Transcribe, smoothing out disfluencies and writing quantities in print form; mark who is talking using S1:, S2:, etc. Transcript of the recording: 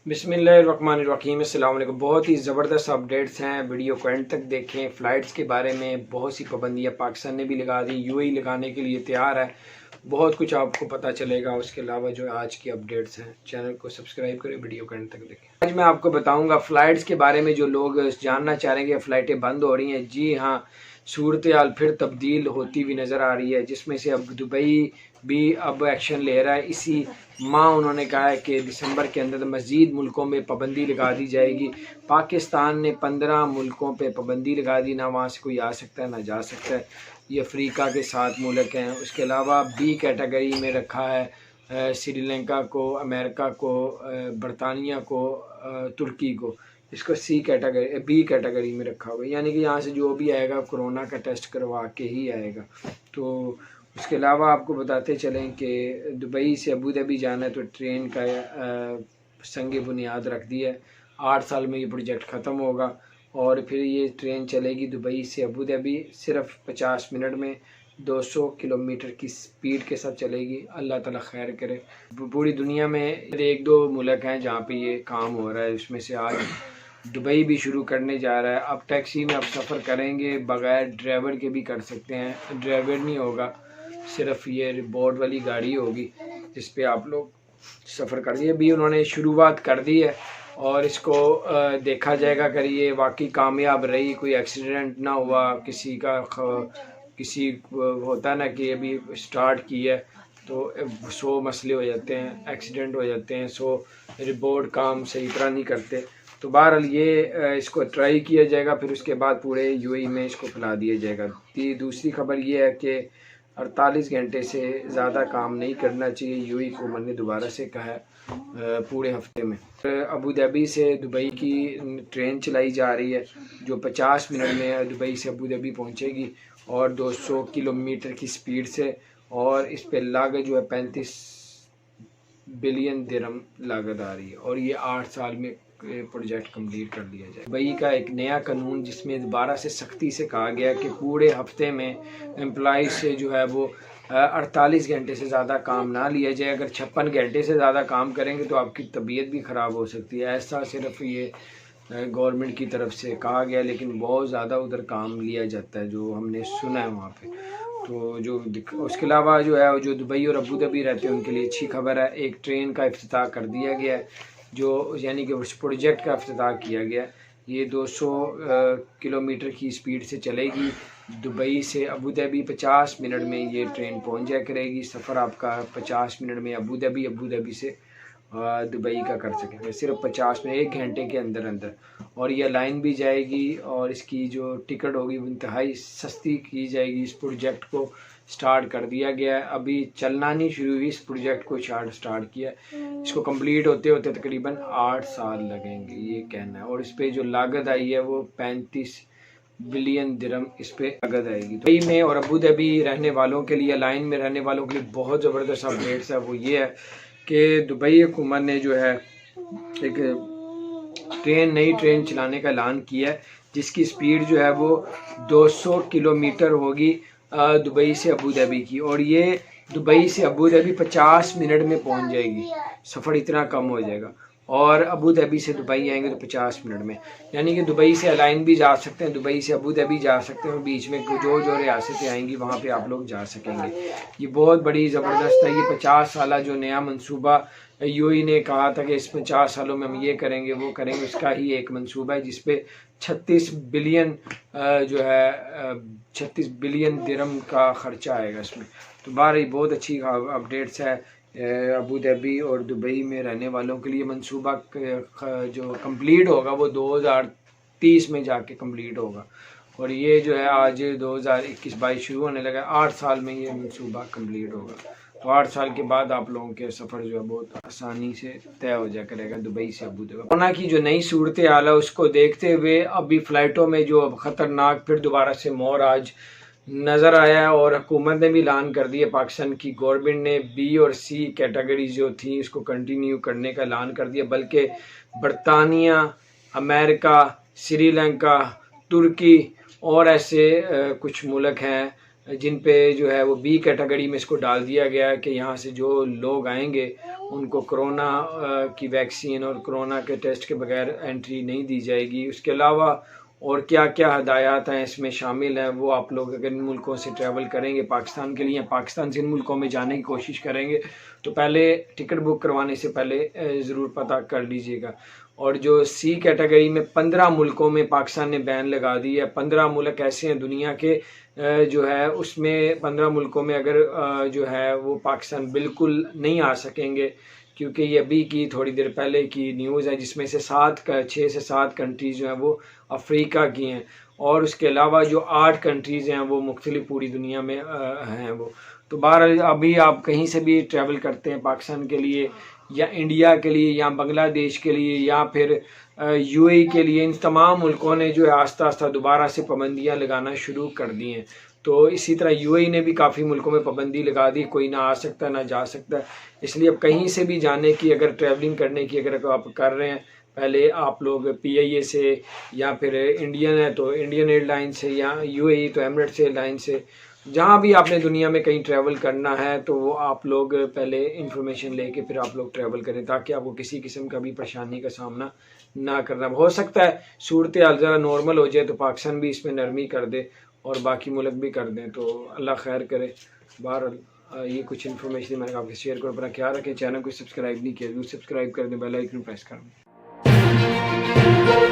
S1: बिस्मिल्लाहिर्रहमानिर्रहीम। अस्सलाम वालेकुम। बहुत ही ज़बरदस्त अपडेट्स हैं, वीडियो को एंड तक देखें। फ़्लाइट्स के बारे में बहुत सी पाबंदियाँ पाकिस्तान ने भी लगा दी, यूएई लगाने के लिए तैयार है। बहुत कुछ आपको पता चलेगा। उसके अलावा जो आज की अपडेट्स हैं, चैनल को सब्सक्राइब करें, वीडियो को एंड तक देखें। आज मैं आपको बताऊंगा फ़्लाइट्स के बारे में। जो लोग जानना चाह रहे हैं कि फ़्लाइटें बंद हो रही हैं, जी हाँ, सूरत हाल फिर तब्दील होती हुई नज़र आ रही है, जिसमें से अब दुबई भी अब एक्शन ले रहा है। इसी माह उन्होंने कहा है कि दिसंबर के अंदर मज़ीद मुल्कों में पाबंदी लगा दी जाएगी। पाकिस्तान ने 15 मुल्कों पे पाबंदी लगा दी, ना वहाँ से कोई आ सकता है ना जा सकता है। ये अफ्रीका के 7 मुल्क हैं। उसके अलावा बी कैटेगरी में रखा है श्रीलंका को, अमेरिका को, बरतानिया को, तुर्की को। इसको बी कैटेगरी में रखा हुआ है, यानी कि यहाँ से जो भी आएगा कोरोना का टेस्ट करवा के ही आएगा। तो उसके अलावा आपको बताते चलें कि दुबई से अबू धाबी जाना है तो ट्रेन का संग बुनियाद रख दिया है। 8 साल में ये प्रोजेक्ट ख़त्म होगा और फिर ये ट्रेन चलेगी दुबई से अबू धाबी सिर्फ 50 मिनट में, 200 किलोमीटर की स्पीड के साथ चलेगी। अल्लाह ताला खैर करे। पूरी दुनिया में 1-2 मुल्क हैं जहाँ पे ये काम हो रहा है, उसमें से आज दुबई भी शुरू करने जा रहा है। अब टैक्सी में आप सफ़र करेंगे बग़ैर ड्राइवर के भी कर सकते हैं। ड्राइवर नहीं होगा, सिर्फ ये बोर्ड वाली गाड़ी होगी जिस पे आप लोग सफ़र कर दिए। अभी उन्होंने शुरुआत कर दी है और इसको देखा जाएगा। अगर ये वाकई कामयाब रही, कोई एक्सीडेंट ना हुआ, किसी होता ना कि अभी स्टार्ट किया तो 100 मसले हो जाते हैं, एक्सीडेंट हो जाते हैं, 100 रिपोर्ट काम सही तरह नहीं करते। तो बहरहाल ये इसको ट्राई किया जाएगा, फिर उसके बाद पूरे यूएई में इसको फैला दिया जाएगा। दूसरी खबर ये है कि 48 घंटे से ज़्यादा काम नहीं करना चाहिए। यूएई हुकूमत ने दोबारा से कहा है पूरे हफ्ते में। अबू धाबी से दुबई की ट्रेन चलाई जा रही है जो 50 मिनट में दुबई से अबू धाबी पहुंचेगी और 200 किलोमीटर की स्पीड से, और इस पर लागत जो है 35 बिलियन दिरहम लागत आ रही है और ये 8 साल में प्रोजेक्ट कंप्लीट कर दिया जाए। दुबई का एक नया कानून जिसमें दोबारा से सख्ती से कहा गया कि पूरे हफ्ते में एम्प्लॉइज से जो है वो 48 घंटे से ज़्यादा काम ना लिया जाए। अगर 56 घंटे से ज़्यादा काम करेंगे तो आपकी तबीयत भी ख़राब हो सकती है। ऐसा सिर्फ ये गवर्नमेंट की तरफ से कहा गया, लेकिन बहुत ज़्यादा उधर काम लिया जाता है जो हमने सुना है वहाँ पे। तो जो उसके अलावा जो है जो दुबई और अबू धाबी रहते हैं उनके लिए अच्छी खबर है। एक ट्रेन का इफ्तिताह कर दिया गया है, जो यानी कि उस प्रोजेक्ट का इफ्तिताह किया गया। ये 200 किलोमीटर की स्पीड से चलेगी दुबई से अबू धाबी। 50 मिनट में ये ट्रेन पहुंच जाया करेगी। सफ़र आपका 50 मिनट में अबू धाबी से दुबई का कर सकेंगे, सिर्फ 50 मिनट, 1 घंटे के अंदर अंदर। और ये लाइन भी जाएगी और इसकी जो टिकट होगी वो इंतहाई सस्ती की जाएगी। इस प्रोजेक्ट को स्टार्ट कर दिया गया है, अभी चलना नहीं शुरू हुई, इस प्रोजेक्ट को स्टार्ट किया। इसको कंप्लीट होते होते तकरीबन 8 साल लगेंगे ये कहना है। और इस पर जो लागत आई है वो 35 बिलियन दिरहम इस पे लागत आएगी। दुबई में और अबू धाबी रहने वालों के लिए, लाइन में रहने वालों के लिए बहुत ज़बरदस्त अपडेट्स है। वो ये है कि दुबई हुकूमत ने जो है एक नई ट्रेन चलाने का ऐलान किया है जिसकी स्पीड जो है वो 200 किलोमीटर होगी दुबई से अबू धाबी की, और ये दुबई से अबू धाबी 50 मिनट में पहुंच जाएगी। सफ़र इतना कम हो जाएगा। और अबू धाबी से दुबई आएंगे तो 50 मिनट में, यानी कि दुबई से अलाइन भी जा सकते हैं, दुबई से अबू धाबी जा सकते हैं, बीच में जो रियासतें आएंगी वहाँ पे आप लोग जा सकेंगे। ये बहुत बड़ी ज़बरदस्त है। ये 50 साल जो नया मंसूबा यूएई ने कहा था कि इस 50 सालों में हम ये करेंगे वो करेंगे, उसका ही एक मंसूबा है जिसपे 36 बिलियन जो है 36 बिलियन दिरहम का ख़र्चा आएगा इसमें। तो बारह बहुत अच्छी अपडेट्स है अबू धाबी और दुबई में रहने वालों के लिए। मंसूबा जो कंप्लीट होगा वो 2030 में जाके कंप्लीट होगा, और ये जो है आज 2021-22 शुरू होने लगा। 8 साल में ये मंसूबा कंप्लीट होगा। तो 8 साल के बाद आप लोगों के सफ़र जो है बहुत आसानी से तय हो जाया करेगा दुबई से अबू धाबी। कोरोना की जो नई सूरत हाल है उसको देखते हुए अभी फ़्लाइटों में जो ख़तरनाक फिर दोबारा से मोर आज नज़र आया है, और हुकूमत ने भी ऐलान कर दिया, पाकिस्तान की गवर्नमेंट ने बी और सी कैटेगरी जो थी इसको कंटिन्यू करने का ऐलान कर दिया। बल्कि बरतानिया, अमेरिका, श्रीलंका, तुर्की और ऐसे कुछ मुल्क हैं جن پہ جو ہے وہ بی کیٹیگری میں اس کو ڈال دیا گیا ہے کہ یہاں سے جو لوگ آئیں گے ان کو کرونا کی ویکسین اور کرونا کے ٹیسٹ کے بغیر انٹری نہیں دی جائے گی۔ اس کے علاوہ اور کیا کیا ہدایات ہیں اس میں شامل ہیں، وہ آپ لوگ اگر ان ملکوں سے ٹریول کریں گے پاکستان کے لیے، پاکستان سے ان ملکوں میں جانے کی کوشش کریں گے تو پہلے ٹکٹ بک کروانے سے پہلے ضرور پتہ کر لیجئے گا۔ اور جو سی کیٹیگری میں 15 ملکوں میں پاکستان نے بین لگا دی ہے، 15 ملک ایسے ہیں دنیا کے جو ہے اس میں 15 ملکوں میں اگر جو ہے وہ پاکستان بالکل نہیں آ سکیں گے، کیونکہ یہ ابھی کی تھوڑی دیر پہلے کی نیوز ہے، جس میں سے 6 سے 7 کنٹریز جو ہیں وہ افریقہ کی ہیں، اور اس کے علاوہ جو 8 کنٹریز ہیں وہ مختلف پوری دنیا میں ہیں وہ۔ تو بہرحال ابھی آپ کہیں سے بھی ٹریول کرتے ہیں پاکستان کے لیے یا انڈیا کے لیے یا بنگلہ دیش کے لیے یا پھر یو اے ای کے لیے، ان تمام ملکوں نے جو ہے آہستہ آہستہ دوبارہ سے پابندیاں لگانا شروع کر دی ہیں۔ تو اسی طرح یو اے ای نے بھی کافی ملکوں میں پابندی لگا دی، کوئی نہ آ سکتا نہ جا سکتا، اس لیے اب کہیں سے بھی جانے کی اگر ٹریولنگ کرنے کی اگر آپ کر رہے ہیں، پہلے آپ لوگ پی آئی اے سے یا پھر انڈین ہے تو انڈین ایئر لائن سے یا یو اے ای تو ایمریٹس ایئر لائن سے، جہاں بھی آپ نے دنیا میں کہیں ٹریول کرنا ہے تو وہ آپ لوگ پہلے انفارمیشن لے کے پھر آپ لوگ ٹریول کریں، تاکہ آپ کو کسی قسم کا بھی پریشانی کا سامنا نہ کرنا۔ ہو سکتا ہے صورتحال ذرا نارمل ہو جائے تو پاکستان بھی اس میں نرمی کر دے اور باقی ملک بھی کر دیں، تو اللہ خیر کرے۔ بہرحال یہ کچھ انفارمیشن میں نے آپ کے شیئر کروں، اپنا خیال رکھیں، چینل کو سبسکرائب نہیں کیا ضرور سبسکرائب کر دیں، بیل آئیکن پریس کر دیں۔